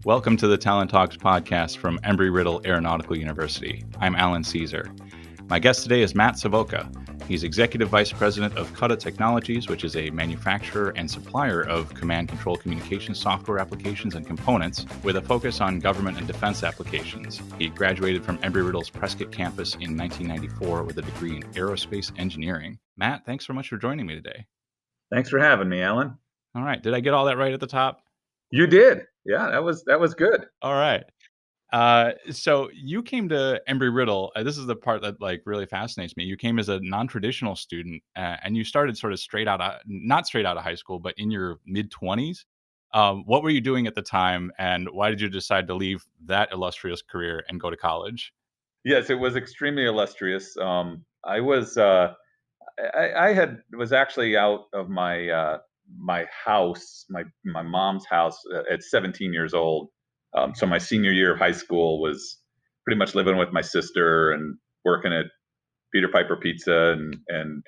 Welcome to the Talon Talks podcast from Embry Riddle Aeronautical University. I'm Alan Caesar. My guest today is Matt Savoca. He's Executive Vice President of Kutta Technologies, which is a manufacturer and supplier of command control communication software applications and components with a focus on government and defense applications. He graduated from Embry Riddle's Prescott Campus in 1994 with a degree in Aerospace Engineering. Matt, thanks so much for joining me today. Thanks for having me, Alan. All right. Did I get all that right at the top? You did. Yeah, that was good. All right. So you came to Embry Riddle. This is the part that really fascinates me. You came as a non-traditional student, and you started sort of not straight out of high school, but in your mid-20s. What were you doing at the time, and why did you decide to leave that illustrious career and go to college? Yes, it was extremely illustrious. I was was actually out of my house, my mom's house at 17 years old. So my senior year of high school was pretty much living with my sister and working at Peter Piper Pizza, and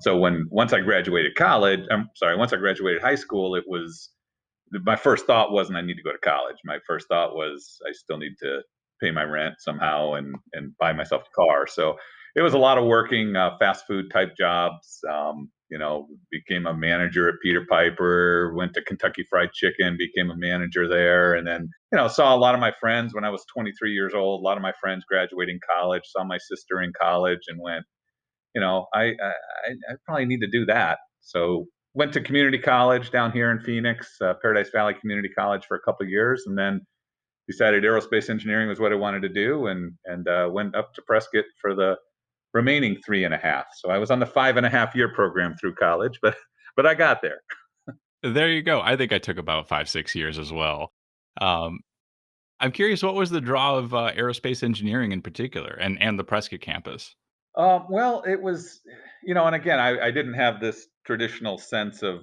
so once I graduated high school, it was my first thought wasn't I need to go to college. My first thought was I still need to pay my rent somehow and buy myself a car. So it was a lot of working fast food type jobs. Became a manager at Peter Piper, went to Kentucky Fried Chicken, became a manager there. And then, saw a lot of my friends when I was 23 years old, a lot of my friends graduating college, saw my sister in college and went, I probably need to do that. So went to community college down here in Phoenix, Paradise Valley Community College for a couple of years. And then decided aerospace engineering was what I wanted to do and went up to Prescott for the remaining 3.5. So I was on the 5.5-year program through college, but I got there. There you go. I think I took about 5-6 years as well. I'm curious, what was the draw of aerospace engineering in particular and the Prescott campus? Well, it was, and again, I didn't have this traditional sense of,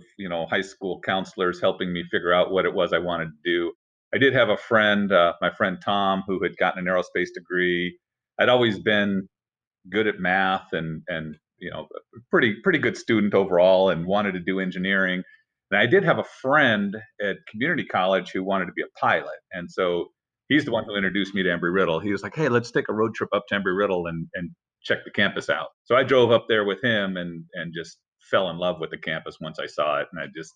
high school counselors helping me figure out what it was I wanted to do. I did have a friend, my friend Tom, who had gotten an aerospace degree. I'd always been good at math and pretty good student overall and wanted to do engineering. And I did have a friend at community college who wanted to be a pilot. And so he's the one who introduced me to Embry Riddle. He was like, "Hey, let's take a road trip up to Embry Riddle and check the campus out." So I drove up there with him and just fell in love with the campus once I saw it. And I just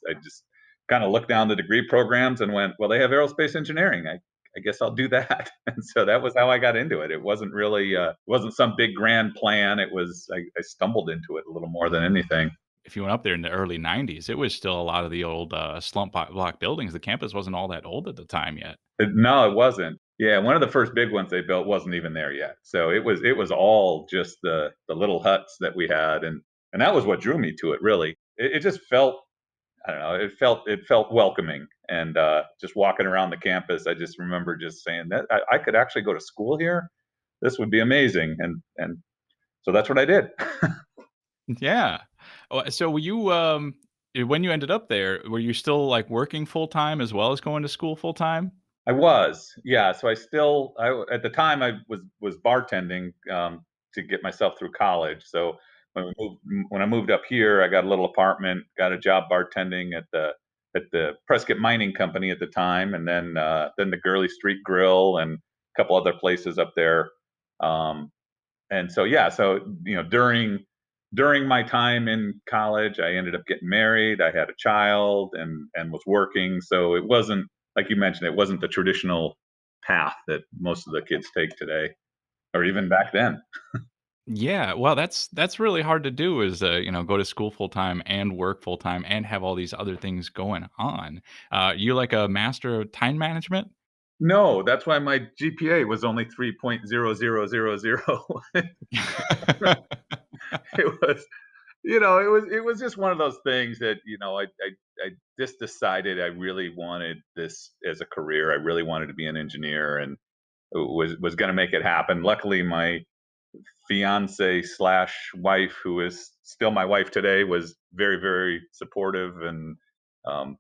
kind of looked down the degree programs and went, well, they have aerospace engineering. I guess I'll do that. And so that was how I got into it. It wasn't really, wasn't some big grand plan. It was, I stumbled into it a little more than anything. If you went up there in the early 90s, it was still a lot of the old slump block buildings. The campus wasn't all that old at the time yet. No, it wasn't. Yeah, one of the first big ones they built wasn't even there yet. So it was all just the little huts that we had. And that was what drew me to it, really. It just felt, I don't know, it felt welcoming. And just walking around the campus, I just remember just saying that I could actually go to school here. This would be amazing. And so that's what I did. Yeah. So were you, when you ended up there, were you still working full time as well as going to school full time? I was, yeah. So at the time I was bartending to get myself through college. So when I moved up here, I got a little apartment, got a job bartending at the Prescott Mining Company at the time, and then the Gurley Street Grill and a couple other places up there. And so yeah, so during my time in college, I ended up getting married. I had a child and was working. So it wasn't, like you mentioned, it wasn't the traditional path that most of the kids take today, or even back then. Yeah, well, that's really hard to do is go to school full time and work full time and have all these other things going on. You like a master of time management? No, that's why my GPA was only 3.0000. It was, it was just one of those things that, I just decided I really wanted this as a career. I really wanted to be an engineer and was going to make it happen. Luckily, my fiance slash wife, who is still my wife today, was very, very supportive. And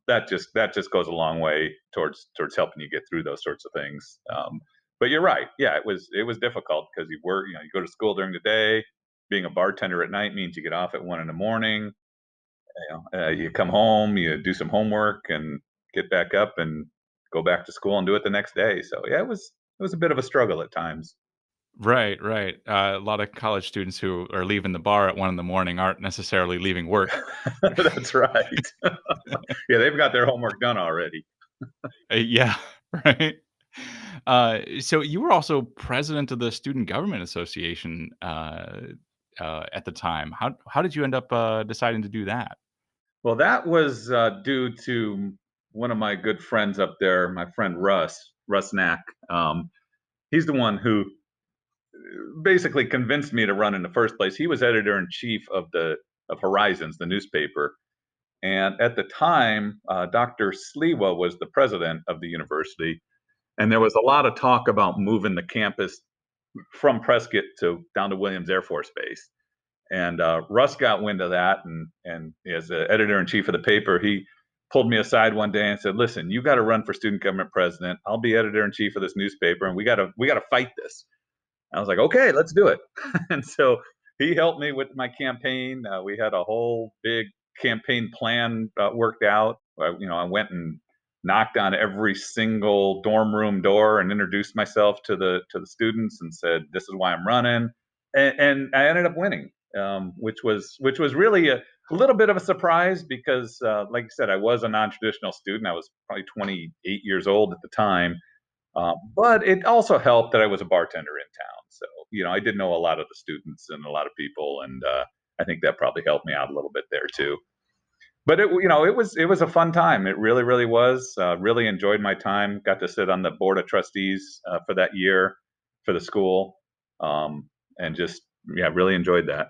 that just goes a long way towards helping you get through those sorts of things. But you're right. Yeah, it was difficult because you work, you go to school during the day. Being a bartender at night means you get off at 1 a.m. You come home, you do some homework and get back up and go back to school and do it the next day. So yeah, it was a bit of a struggle at times. Right, right. A lot of college students who are leaving the bar at 1 in the morning aren't necessarily leaving work. That's right. Yeah, they've got their homework done already. Yeah, right. So you were also president of the Student Government Association at the time. How did you end up deciding to do that? Well, that was due to one of my good friends up there, my friend Russ Knack. He's the one who basically convinced me to run in the first place. He was editor in chief of Horizons, the newspaper, and at the time, Dr. Sliwa was the president of the university, and there was a lot of talk about moving the campus from Prescott to down to Williams Air Force Base. And Russ got wind of that, and as the editor in chief of the paper, he pulled me aside one day and said, "Listen, you got to run for student government president. I'll be editor in chief of this newspaper, and we got to fight this." I was like, "Okay, let's do it." And so he helped me with my campaign. We had a whole big campaign plan worked out. I went and knocked on every single dorm room door and introduced myself to the students and said, "This is why I'm running," and I ended up winning, which was really a little bit of a surprise because, like I said, I was a non-traditional student. I was probably 28 years old at the time, but it also helped that I was a bartender in town. So, I did know a lot of the students and a lot of people, and I think that probably helped me out a little bit there too. But it was a fun time. It really, really was. Really enjoyed my time. Got to sit on the board of trustees for that year for the school, and just yeah, really enjoyed that.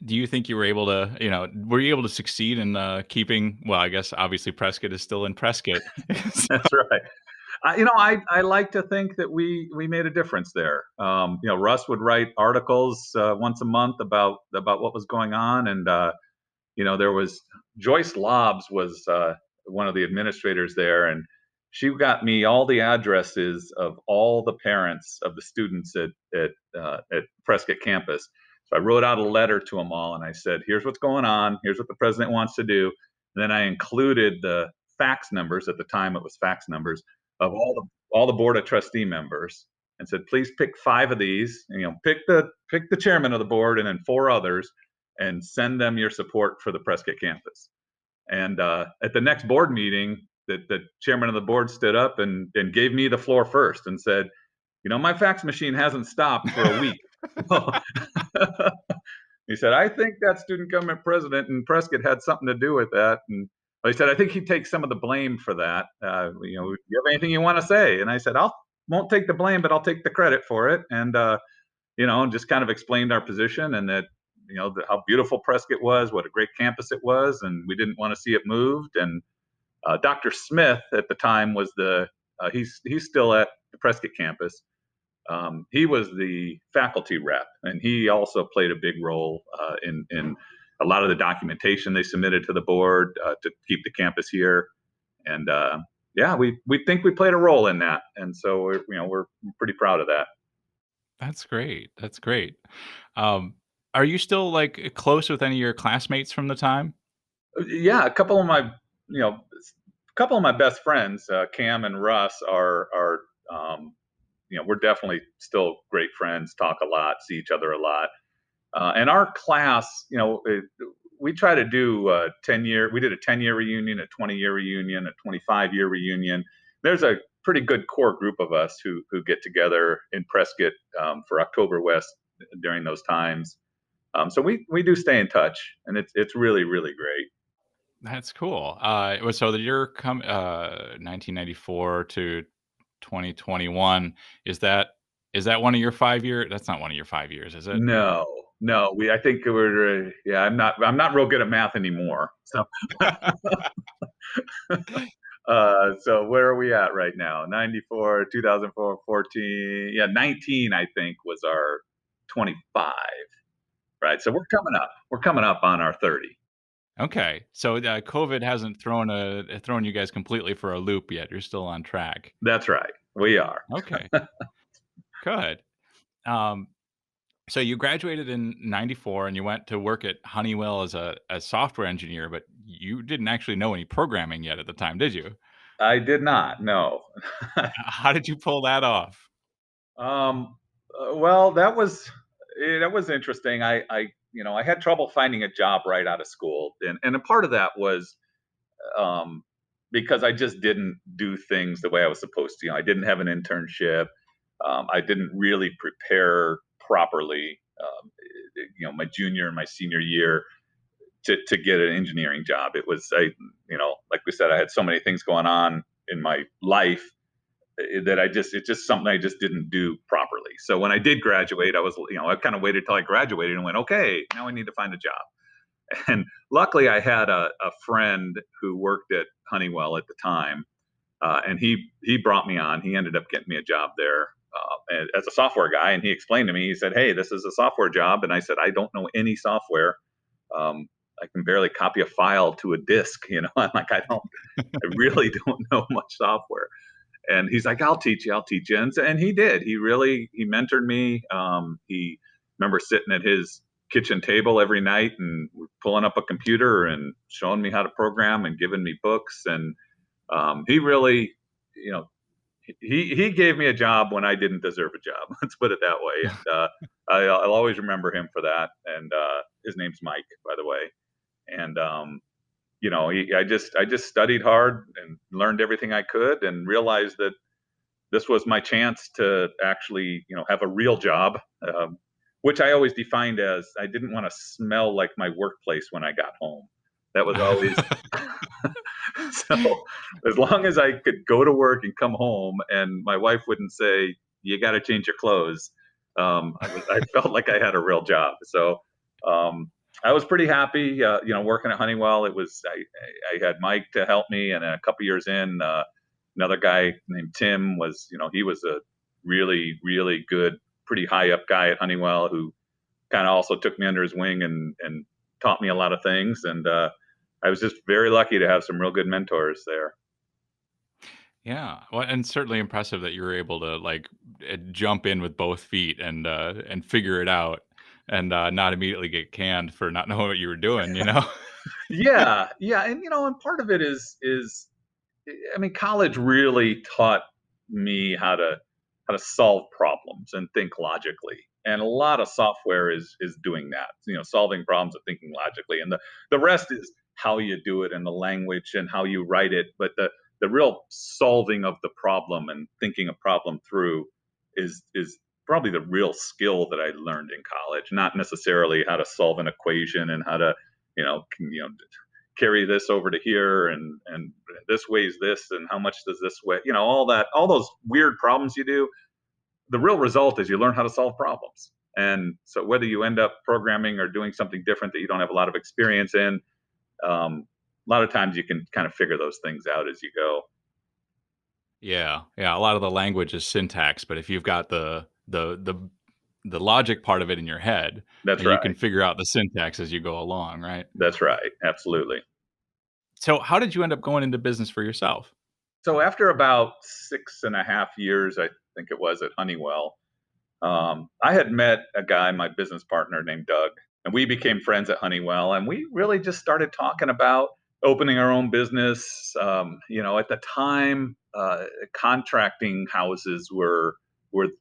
Do you think you were able to, were you able to succeed in keeping? Well, I guess obviously Prescott is still in Prescott. That's right. I like to think that we made a difference there. Russ would write articles once a month about what was going on, and there was Joyce Lobbs was one of the administrators there, and she got me all the addresses of all the parents of the students at Prescott campus. So I wrote out a letter to them all, and I said, "Here's what's going on. Here's what the president wants to do." And then I included the fax numbers. At the time, it was fax numbers of all the board of trustee members, and said, "Please pick 5 of these. Pick the chairman of the board, and then 4 others, and send them your support for the Prescott campus." And at the next board meeting, the chairman of the board stood up and gave me the floor first and said, "My fax machine hasn't stopped for a week." He said, "I think that student government president in Prescott had something to do with that." And he said, "I think he takes some of the blame for that. Do you have anything you want to say?" And I said, "I won't take the blame, but I'll take the credit for it." And just kind of explained our position and that how beautiful Prescott was, what a great campus it was, and we didn't want to see it moved. And Dr. Smith at the time was he's still at the Prescott campus. He was the faculty rep, and he also played a big role in a lot of the documentation they submitted to the board to keep the campus here. And yeah, we think we played a role in that, and so we're pretty proud of that. That's great. That's great. Um, are you still like close with any of your classmates from the time? Yeah, a couple of my best friends, Cam and Russ, are we're definitely still great friends. Talk a lot, see each other a lot. And our class, we try to do a 10-year. We did a 10-year reunion, a 20-year reunion, a 25-year reunion. There's a pretty good core group of us who get together in Prescott for October West during those times. So we do stay in touch, and it's really really great. That's cool. So the year 1994 to 2021, is that one of your 5 year? That's not one of your 5 years, is it? No, no, I think we're yeah. I'm not real good at math anymore. So so where are we at right now? 94, 2004, 14. Yeah, 19 I think was our 25. Right. So we're coming up. We're coming up on our 30. Okay. So COVID hasn't thrown you guys completely for a loop yet. You're still on track. That's right. We are. Okay. Good. Um, so you graduated in 94 and you went to work at Honeywell as a software engineer, but you didn't actually know any programming yet at the time, did you? I did not. No. How did you pull that off? Well, that was interesting. I had trouble finding a job right out of school, and a part of that was um, because I just didn't do things the way I was supposed to. I didn't have an internship. I didn't really prepare properly. My junior and my senior year to get an engineering job. It was like we said, I had so many things going on in my life that it's just something I just didn't do properly. So when I did graduate, I kind of waited till I graduated and went, okay, now I need to find a job. And luckily, I had a friend who worked at Honeywell at the time, and he brought me on. He ended up getting me a job there as a software guy, and he explained to me. He said, "Hey, this is a software job," and I said, "I don't know any software. Um, I can barely copy a file to a disk. I'm like, I really don't know much software." And he's like, I'll teach you. And he did. He mentored me. He remember sitting at his kitchen table every night and pulling up a computer and showing me how to program and giving me books. And he really, you know, he gave me a job when I didn't deserve a job. Let's put it that way. And I'll always remember him for that. And his name's Mike, by the way. And I just studied hard and learned everything I could and realized that this was my chance to actually, have a real job, which I always defined as I didn't want to smell like my workplace when I got home. That was always so. As long as I could go to work and come home, and my wife wouldn't say, "You got to change your clothes," I felt like I had a real job. So I was pretty happy, working at Honeywell. I had Mike to help me, and a couple years in, another guy named Tim he was a really, really good, pretty high up guy at Honeywell who kind of also took me under his wing and taught me a lot of things. And I was just very lucky to have some real good mentors there. Yeah, well, and certainly impressive that you were able to jump in with both feet and figure it out, and not immediately get canned for not knowing what you were doing. Yeah, yeah, and part of it is I mean, college really taught me how to solve problems and think logically. And a lot of software is doing that, solving problems and thinking logically. And the rest is how you do it and the language and how you write it. But the real solving of the problem and thinking a problem through is probably the real skill that I learned in college, not necessarily how to solve an equation and how to, carry this over to here and this weighs this and how much does this weigh, all those weird problems you do. The real result is you learn how to solve problems. And so whether you end up programming or doing something different that you don't have a lot of experience in, a lot of times you can kind of figure those things out as you go. Yeah, yeah. A lot of the language is syntax, but if you've got the logic part of it in your head, That's then you right. can figure out the syntax as you go along, right? That's right. Absolutely. So, how did you end up going into business for yourself? So after about 6.5 years, I think it was at Honeywell, I had met a guy, my business partner named Doug, and we became friends at Honeywell. And we really just started talking about opening our own business. At the time, contracting houses were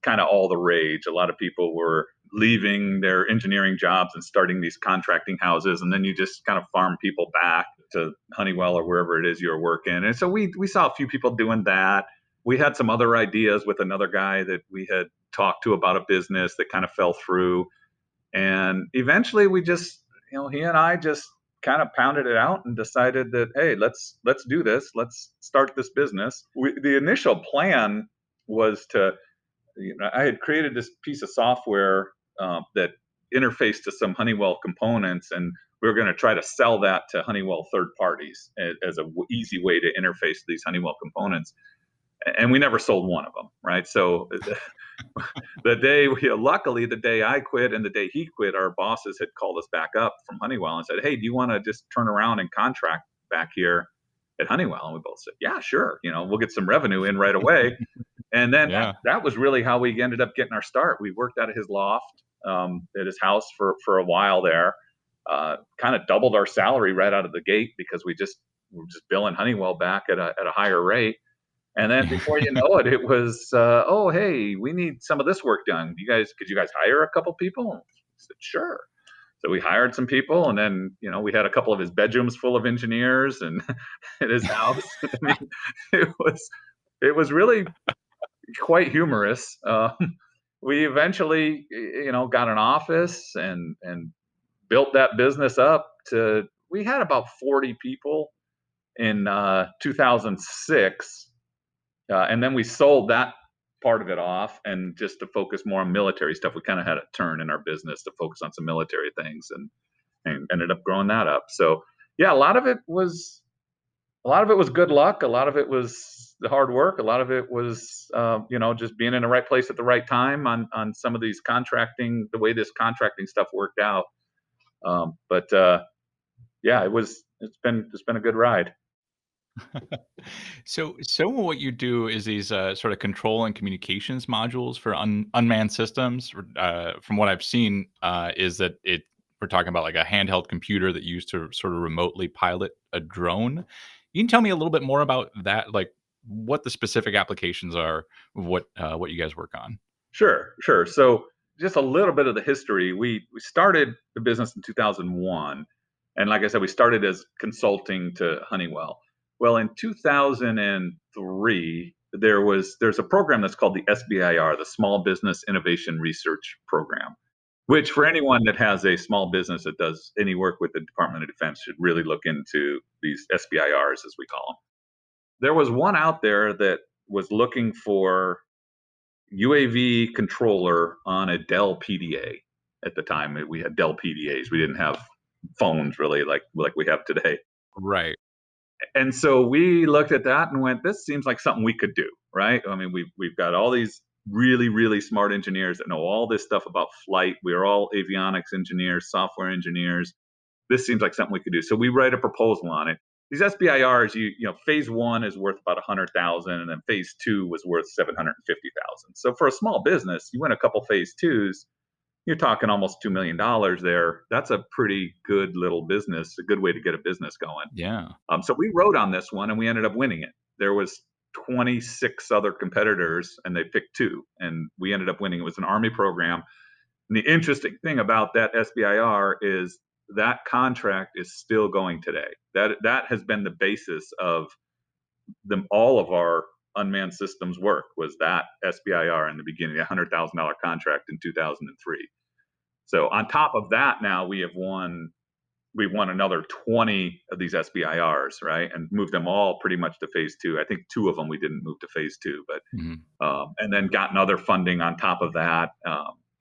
kind of all the rage. A lot of people were leaving their engineering jobs and starting these contracting houses, and then you just kind of farm people back to Honeywell or wherever it is you're working. And so we saw a few people doing that. We had some other ideas with another guy that we had talked to about a business that kind of fell through. And eventually we just, he and I just kind of pounded it out and decided that, hey, let's do this. Let's start this business. The initial plan was to, I had created this piece of software that interfaced to some Honeywell components, and we were going to try to sell that to Honeywell third parties as a easy way to interface these Honeywell components. And we never sold one of them, right? So luckily, the day I quit and the day he quit, our bosses had called us back up from Honeywell and said, "Hey, do you want to just turn around and contract back here at Honeywell?" And we both said, "Yeah, sure. We'll get some revenue in right away." And then Yeah. that was really how we ended up getting our start. We worked out of his loft at his house for a while there, kind of doubled our salary right out of the gate because we just we're just billing Honeywell back at a higher rate. And then before you know it, it was, oh, hey, we need some of this work done. Could you guys hire a couple people? I said, sure. So we hired some people, and then, we had a couple of his bedrooms full of engineers and at his house. I mean, it was really quite humorous. We eventually, got an office and built that business up we had about 40 people in 2006. And then we sold that part of it off, and just to focus more on military stuff, we kind of had a turn in our business to focus on some military things, and ended up growing that up. So yeah, a lot of it was good luck. A lot of it was the hard work. A lot of it was, just being in the right place at the right time on some of these the way this contracting stuff worked out. But yeah, it's been a good ride. So what you do is these sort of control and communications modules for unmanned systems. From what I've seen, is that we're talking about like a handheld computer that you use to sort of remotely pilot a drone. You can tell me a little bit more about that, like what the specific applications are of what you guys work on. Sure. So just a little bit of the history. We started the business in 2001, and like I said, we started as consulting to Honeywell. Well, in 2003, there's a program that's called the SBIR, the Small Business Innovation Research Program, which for anyone that has a small business that does any work with the Department of Defense should really look into these SBIRs, as we call them. There was one out there that was looking for UAV controller on a Dell PDA. At the time, we had Dell PDAs. We didn't have phones really like we have today. Right. And so we looked at that and went, this seems like something we could do, right? I mean, we've got all these really, really smart engineers that know all this stuff about flight. We're all avionics engineers, software engineers. This seems like something we could do. So we write a proposal on it. These SBIRs, phase one is worth about 100,000, and then phase two was worth 750,000. So for a small business, you win a couple phase twos, you're talking almost $2 million there. That's a pretty good little business, a good way to get a business going. Yeah. So we wrote on this one, and we ended up winning it. There was 26 other competitors, and they picked two, and we ended up winning. It was an Army program. And the interesting thing about that SBIR is that contract is still going today. That has been the basis of all of our unmanned systems work, was that SBIR in the beginning, a $100,000 contract in 2003. So on top of that, now we've won another 20 of these SBIRs, right? And moved them all pretty much to phase two. I think two of them we didn't move to phase two, but and then gotten other funding on top of that,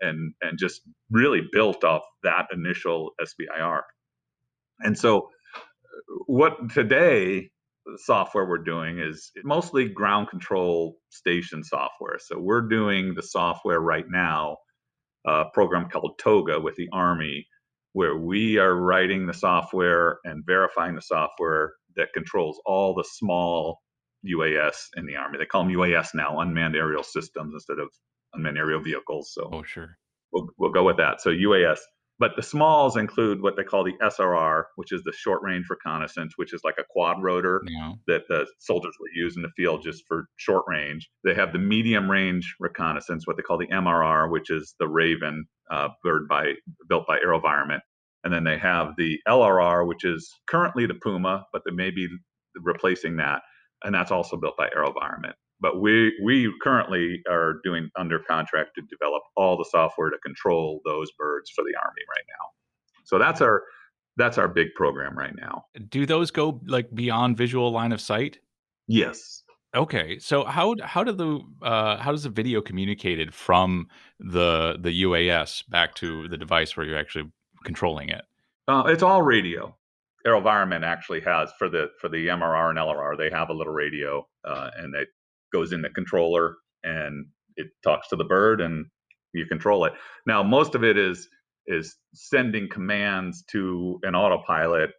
and just really built off that initial SBIR. And so what today the software we're doing is mostly ground control station software. So we're doing the software right now, a program called TOGA with the Army, where we are writing the software and verifying the software that controls all the small UAS in the Army. They call them UAS now, unmanned aerial systems, instead of unmanned aerial vehicles. So sure. We'll go with that. So UAS. But the smalls include what they call the SRR, which is the short range reconnaissance, which is like a quad rotor that the soldiers will use in the field just for short range. They have the medium range reconnaissance, what they call the MRR, which is the Raven bird built by AeroVironment. And then they have the LRR, which is currently the Puma, but they may be replacing that. And that's also built by AeroVironment. But we currently are doing under contract to develop all the software to control those birds for the Army right now. So that's our big program right now. Do those go like beyond visual line of sight? Yes. Okay. So how does the video communicated from the UAS back to the device where you're actually controlling it? It's all radio. AeroVironment actually has for the MRR and LRR, they have a little radio, and it goes in the controller and it talks to the bird and you control it. Now, most of it is sending commands to an autopilot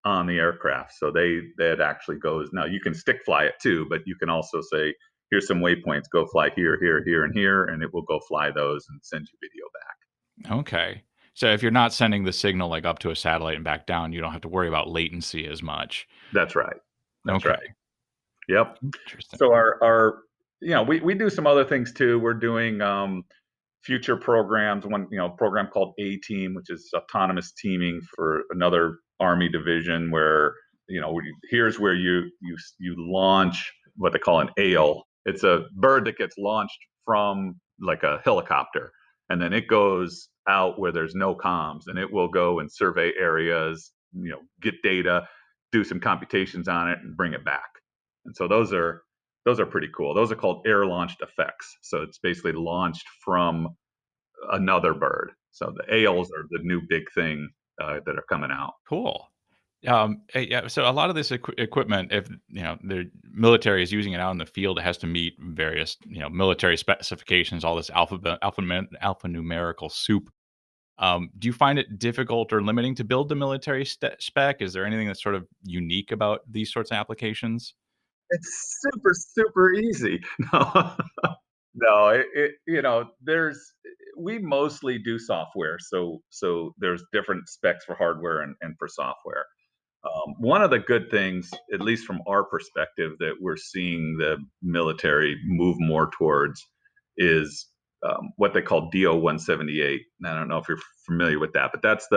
on the aircraft. So that actually goes. Now you can stick fly it too, but you can also say, here's some waypoints, go fly here, here, here, and here, and it will go fly those and send you video back. Okay. So if you're not sending the signal like up to a satellite and back down, you don't have to worry about latency as much. That's right. That's Okay. right. Yep. Interesting. So our we do some other things too. We're doing future programs. One program called A Team, which is autonomous teaming for another Army division, where here's where you launch what they call an AIL. It's a bird that gets launched from like a helicopter, and then it goes out where there's no comms, and it will go and survey areas, get data, do some computations on it, and bring it back. And so those are pretty cool. Those are called air launched effects. So it's basically launched from another bird. So the AILs are the new big thing that are coming out. Cool. Yeah. So a lot of this equipment, if the military is using it out in the field, it has to meet various military specifications. All this alphanumerical soup. Do you find it difficult or limiting to build the military spec? Is there anything that's sort of unique about these sorts of applications? It's super, super easy. No, no, there's we mostly do software. So there's different specs for hardware and for software. One of the good things, at least from our perspective, that we're seeing the military move more towards is what they call DO 178. I don't know if you're familiar with that, but that's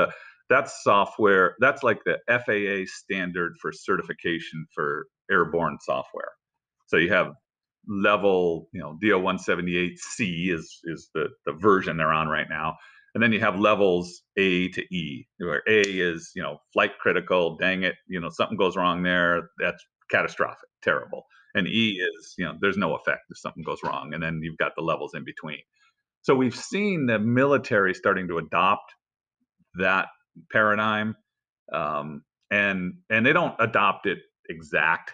software. That's like the FAA standard for certification for airborne software. So you have level, DO 178C is the version they're on right now. And then you have levels A to E, where A is, flight critical, dang it, something goes wrong there, that's catastrophic, terrible. And E is, there's no effect if something goes wrong. And then you've got the levels in between. So we've seen the military starting to adopt that paradigm, and they don't adopt it exact,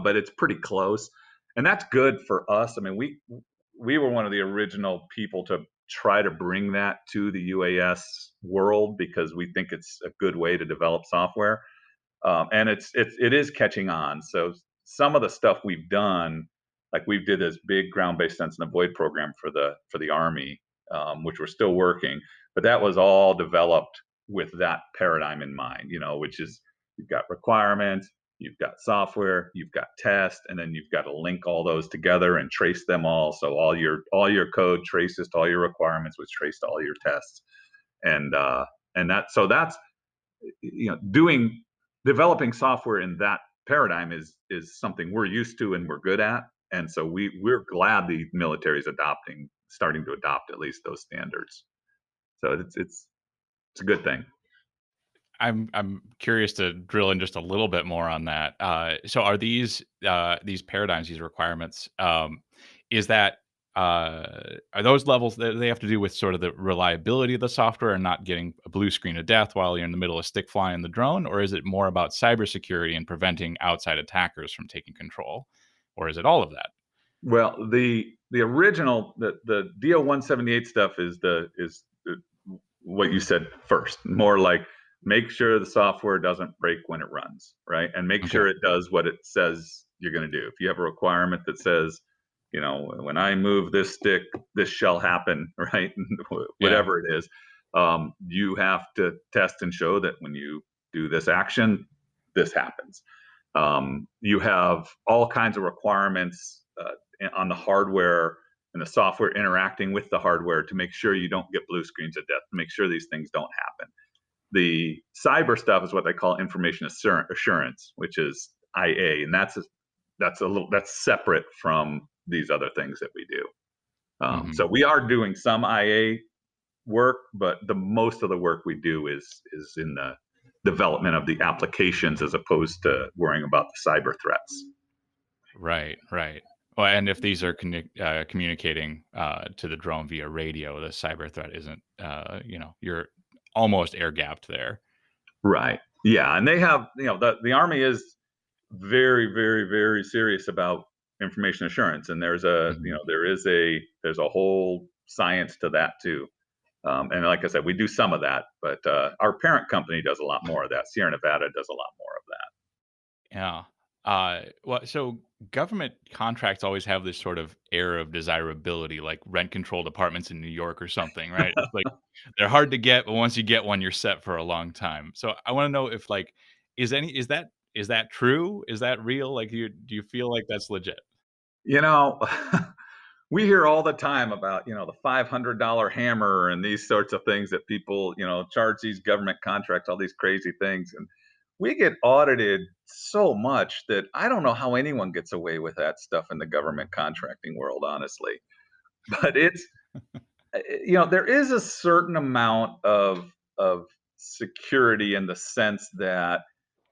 but it's pretty close, and that's good for us. I mean, we were one of the original people to try to bring that to the UAS world because we think it's a good way to develop software, and it is catching on. So some of the stuff we've done, like we did this big ground-based sense and avoid program for the Army, which we're still working, but that was all developed with that paradigm in mind. Which is you've got requirements, you've got software, you've got test, and then you've got to link all those together and trace them all. So all your code traces to all your requirements, which trace to all your tests, and that's doing developing software in that paradigm is something we're used to and we're good at, and so we're glad the military is starting to adopt at least those standards. So it's a good thing. I'm curious to drill in just a little bit more on that. So are these paradigms, these requirements, is that are those levels that they have to do with sort of the reliability of the software and not getting a blue screen of death while you're in the middle of stick flying the drone, or is it more about cybersecurity and preventing outside attackers from taking control, or is it all of that? Well, the original the DO 178 stuff is what you said first, more like make sure the software doesn't break when it runs, right? And make Okay. sure it does what it says you're going to do. If you have a requirement that says, when I move this stick, this shall happen, right? Yeah. Whatever it is, you have to test and show that when you do this action, this happens. You have all kinds of requirements on the hardware and the software interacting with the hardware to make sure you don't get blue screens of death, to make sure these things don't happen. The cyber stuff is what they call information assurance, which is IA, and that's separate from these other things that we do. Hmm. So we are doing some IA work, but the most of the work we do is in the development of the applications as opposed to worrying about the cyber threats. Right, right. Well, and if these are communicating to the drone via radio, the cyber threat isn't, you're almost air gapped there. Right. Yeah, and they have, the Army is very, very, very serious about information assurance, and Mhm. there's a whole science to that too. And like I said, we do some of that, but our parent company does a lot more of that. Sierra Nevada does a lot more of that. Yeah. So government contracts always have this sort of air of desirability, like rent controlled apartments in New York or something, right? It's like they're hard to get, but once you get one, you're set for a long time. So I want to know if like is that true? Is that real? Like do you feel like that's legit? You know, we hear all the time about, the $500 hammer and these sorts of things that people, charge these government contracts, all these crazy things. And we get audited so much that I don't know how anyone gets away with that stuff in the government contracting world, honestly. But there is a certain amount of security in the sense that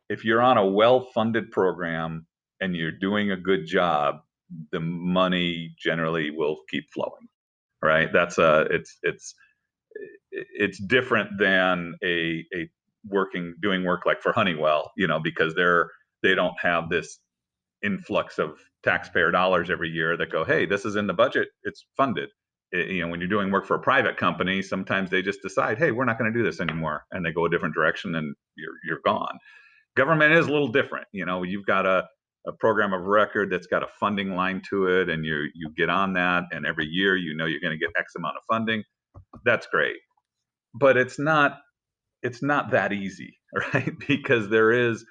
if you're on a well-funded program and you're doing a good job, the money generally will keep flowing, right? It's different than a doing work like for Honeywell, because they don't have this influx of taxpayer dollars every year that go, hey, this is in the budget, it's funded. When you're doing work for a private company, sometimes they just decide, hey, we're not going to do this anymore, and they go a different direction, and you're gone. Government is a little different. You've got a program of record that's got a funding line to it, and you get on that, and every year you're going to get X amount of funding. That's great, but it's not that easy, right? Because there's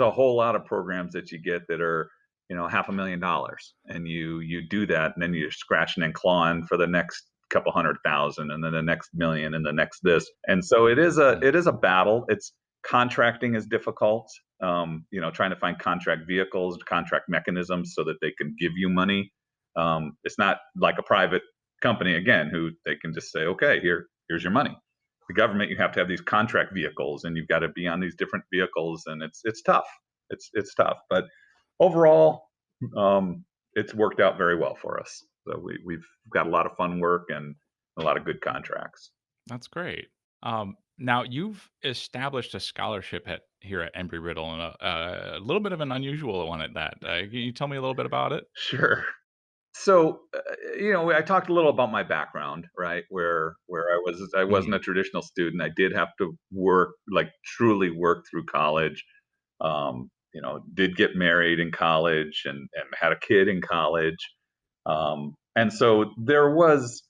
a whole lot of programs that you get that are $500,000, and you do that, and then you're scratching and clawing for the next couple 100,000, and then the next million, and the next this. And so it is a battle. It's Contracting is difficult. Trying to find contract vehicles, contract mechanisms so that they can give you money. It's not like a private company, again, who they can just say, okay, here's your money. The government, you have to have these contract vehicles, and you've got to be on these different vehicles, and it's tough. It's tough, but overall, it's worked out very well for us. So we've got a lot of fun work and a lot of good contracts. That's great. Now you've established a scholarship here at Embry Riddle, and a little bit of an unusual one at that. Can you tell me a little bit about it? Sure. So, I talked a little about my background, right? Where I wasn't Mhm. a traditional student. I did have to work, like truly work through college. Did get married in college and had a kid in college. And so there was,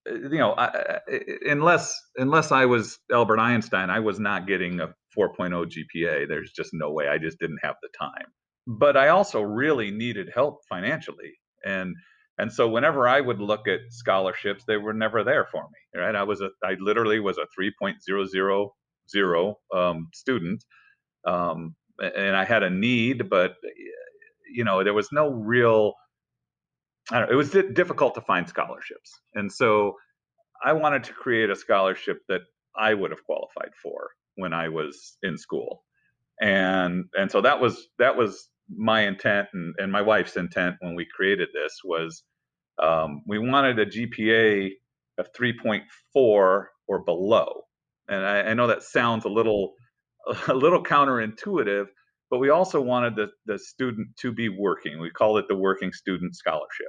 unless I was Albert Einstein, I was not getting a 4.0 GPA. There's just no way. I just didn't have the time. But I also really needed help financially, and and so whenever I would look at scholarships, they were never there for me. Right? I literally was a 3.000 student, and I had a need, but there was no real. I don't know, it was difficult to find scholarships, and so I wanted to create a scholarship that I would have qualified for when I was in school. And so that was my intent, and my wife's intent when we created this was, we wanted a GPA of 3.4 or below. And I know that sounds a little counterintuitive, but we also wanted the student to be working. We called it the Working Student Scholarship.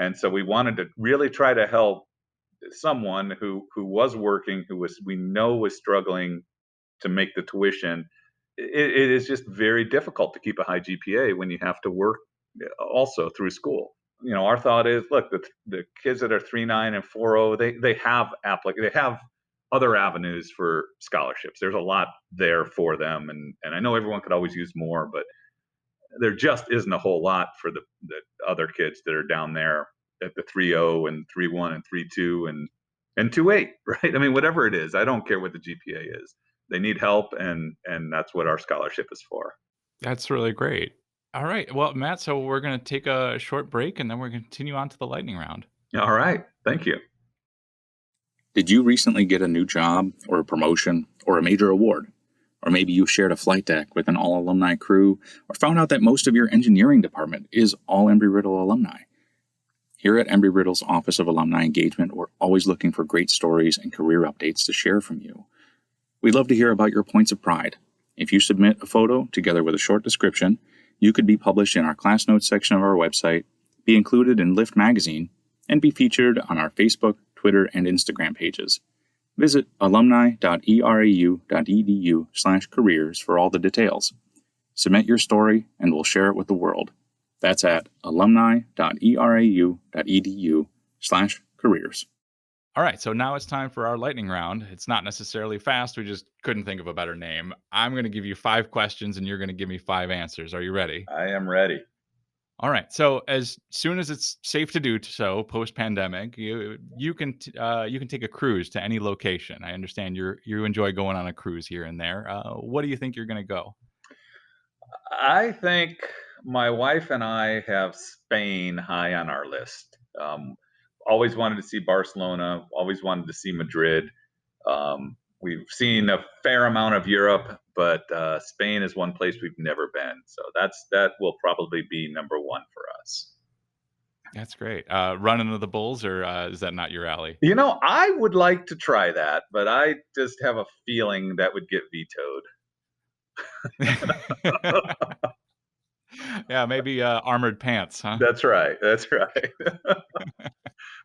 And so we wanted to really try to help someone who was working, who we know was struggling to make the tuition. It is just very difficult to keep a high GPA when you have to work also through school. Our thought is, look, the kids that are 3.9 and 4.0, they have other avenues for scholarships. There's a lot there for them, and I know everyone could always use more, but there just isn't a whole lot for the other kids that are down there at the 3.0 and 3.1 and 3.2 and 2.8, right? I mean, whatever it is, I don't care what the GPA is. They need help, and that's what our scholarship is for. That's really great. All right. Well, Matt, so we're going to take a short break and then we're going to continue on to the lightning round. All right, thank you. Did you recently get a new job or a promotion or a major award? Or maybe you shared a flight deck with an all-alumni crew or found out that most of your engineering department is all Embry Riddle alumni. Here at Embry Riddle's Office of Alumni Engagement, we're always looking for great stories and career updates to share from you. We'd love to hear about your points of pride. If you submit a photo together with a short description, you could be published in our class notes section of our website, be included in Lift magazine, and be featured on our Facebook, Twitter, and Instagram pages. Visit alumni.erau.edu/careers for all the details. Submit your story and we'll share it with the world. That's at alumni.erau.edu/careers. All right, so now it's time for our lightning round. It's not necessarily fast. We just couldn't think of a better name. I'm going to give you 5 questions and you're going to give me 5 answers. Are you ready? I am ready. All right. So as soon as it's safe to do so, post-pandemic, you can take a cruise to any location. I understand you enjoy going on a cruise here and there. What do you think you're going to go? I think my wife and I have Spain high on our list. Always wanted to see Barcelona, always wanted to see Madrid. We've seen a fair amount of Europe, but Spain is one place we've never been. So that will probably be number 1 for us. That's great. Running into the bulls, or is that not your alley? I would like to try that, but I just have a feeling that would get vetoed. Yeah, maybe armored pants, huh? That's right.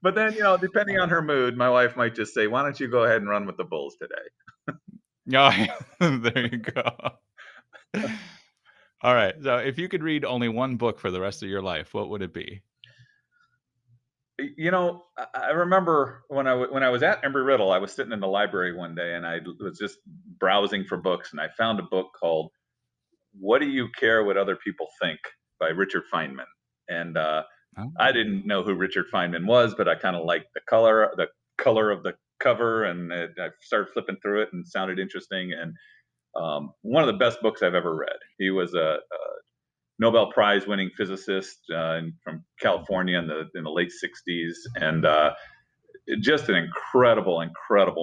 But then, depending on her mood, my wife might just say, "Why don't you go ahead and run with the bulls today?" Yeah, there you go. All right. So if you could read only one book for the rest of your life, what would it be? I remember when I was at Embry Riddle, I was sitting in the library one day and I was just browsing for books, and I found a book called "What Do You Care What Other People Think" by Richard Feynman. And I didn't know who Richard Feynman was, but I kind of liked the color of the cover, and I started flipping through it and it sounded interesting. And one of the best books I've ever read. He was a Nobel Prize winning physicist from California in the late 60s, and just an incredible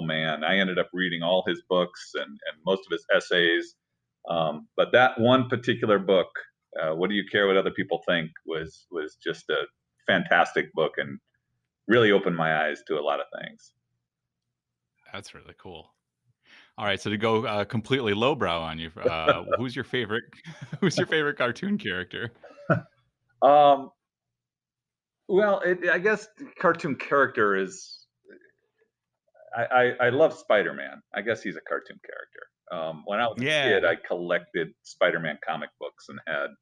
man. I ended up reading all his books and most of his essays, but that one particular book, "What Do You Care What Other People Think," was just a fantastic book and really opened my eyes to a lot of things. That's really cool. All right, so to go completely lowbrow on you, who's your favorite? Who's your favorite cartoon character? Well, I guess cartoon character is. I love Spider-Man. I guess he's a cartoon character. When I was a kid, I collected Spider-Man comic books and had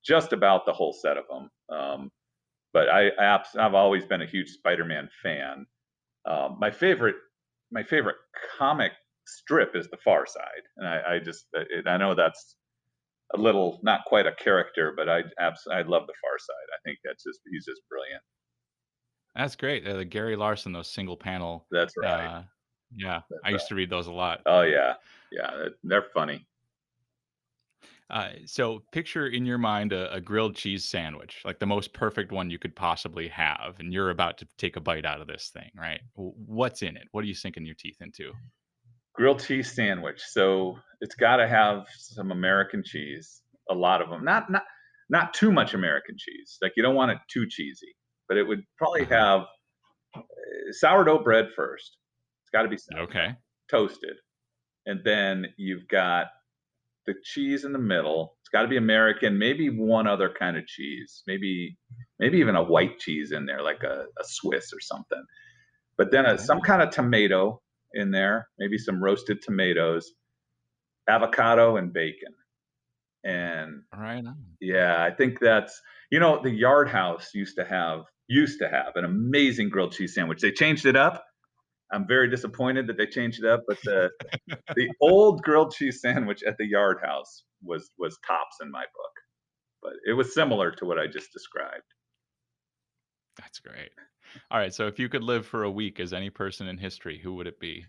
just about the whole set of them. But I've always been a huge Spider-Man fan. My favorite comic strip is The Far Side, and I know that's a little not quite a character, but I love The Far Side. I think he's just brilliant. That's great. Gary Larson, those single panel. That's right. Yeah, I used to read those a lot. Oh yeah, they're funny. So picture in your mind a grilled cheese sandwich, like the most perfect one you could possibly have, and you're about to take a bite out of this thing, right? What's in it? What are you sinking your teeth into? Grilled cheese sandwich. So it's got to have some American cheese, a lot of them. Not too much American cheese. Like, you don't want it too cheesy, but it would probably have sourdough bread first. It's got to be toasted, and then you've got the cheese in the middle. It's got to be American, maybe one other kind of cheese, maybe even a white cheese in there, like a Swiss or something. But then some kind of tomato in there, maybe some roasted tomatoes, avocado, and bacon. And yeah, I think that's, the Yard House used to have an amazing grilled cheese sandwich. They changed it up. I'm very disappointed that they changed it up, but the old grilled cheese sandwich at the Yard House was tops in my book. But it was similar to what I just described. That's great. All right, so if you could live for a week as any person in history, who would it be?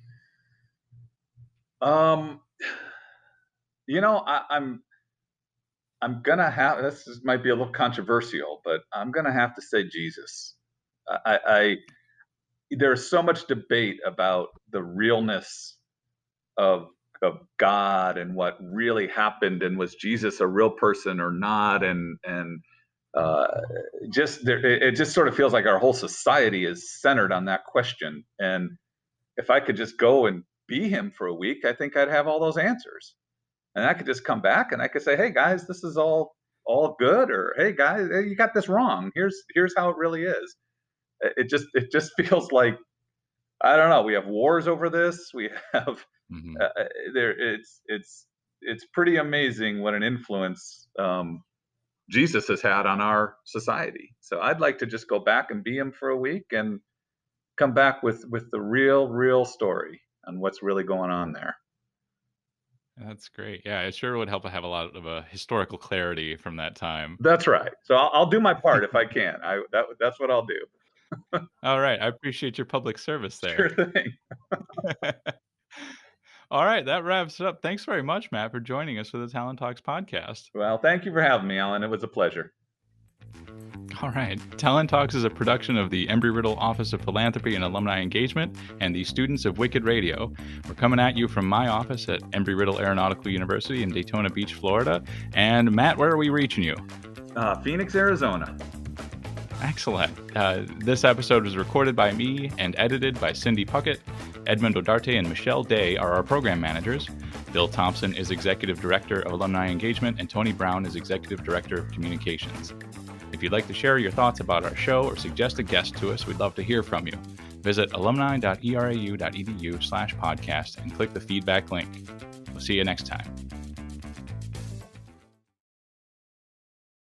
I'm gonna have, this might be a little controversial, but I'm gonna have to say Jesus. There's so much debate about the realness of God and what really happened, and was Jesus a real person or not, and it just sort of feels like our whole society is centered on that question. And if I could just go and be him for a week, I think I'd have all those answers, and I could just come back and I could say, "Hey guys, this is all good," or "Hey guys, you got this wrong. Here's how it really is." It just feels like, I don't know. We have wars over this. We have Mm-hmm. it's it's pretty amazing what an influence Jesus has had on our society. So I'd like to just go back and be him for a week and come back with the real story on what's really going on there. That's great. Yeah, it sure would help to have a lot of historical clarity from that time. That's right. So I'll do my part if I can. That's what I'll do. All right. I appreciate your public service there. Sure thing. All right. That wraps it up. Thanks very much, Matt, for joining us for the Talon Talks podcast. Well, thank you for having me, Alan. It was a pleasure. All right. Talon Talks is a production of the Embry Riddle Office of Philanthropy and Alumni Engagement and the students of Wicked Radio. We're coming at you from my office at Embry Riddle Aeronautical University in Daytona Beach, Florida. And Matt, where are we reaching you? Phoenix, Arizona. Excellent. This episode was recorded by me and edited by Cindy Puckett. Edmund Odarte and Michelle Day are our program managers. Bill Thompson is Executive Director of Alumni Engagement, and Tony Brown is Executive Director of Communications. If you'd like to share your thoughts about our show or suggest a guest to us, we'd love to hear from you. Visit alumni.erau.edu/podcast and click the feedback link. We'll see you next time.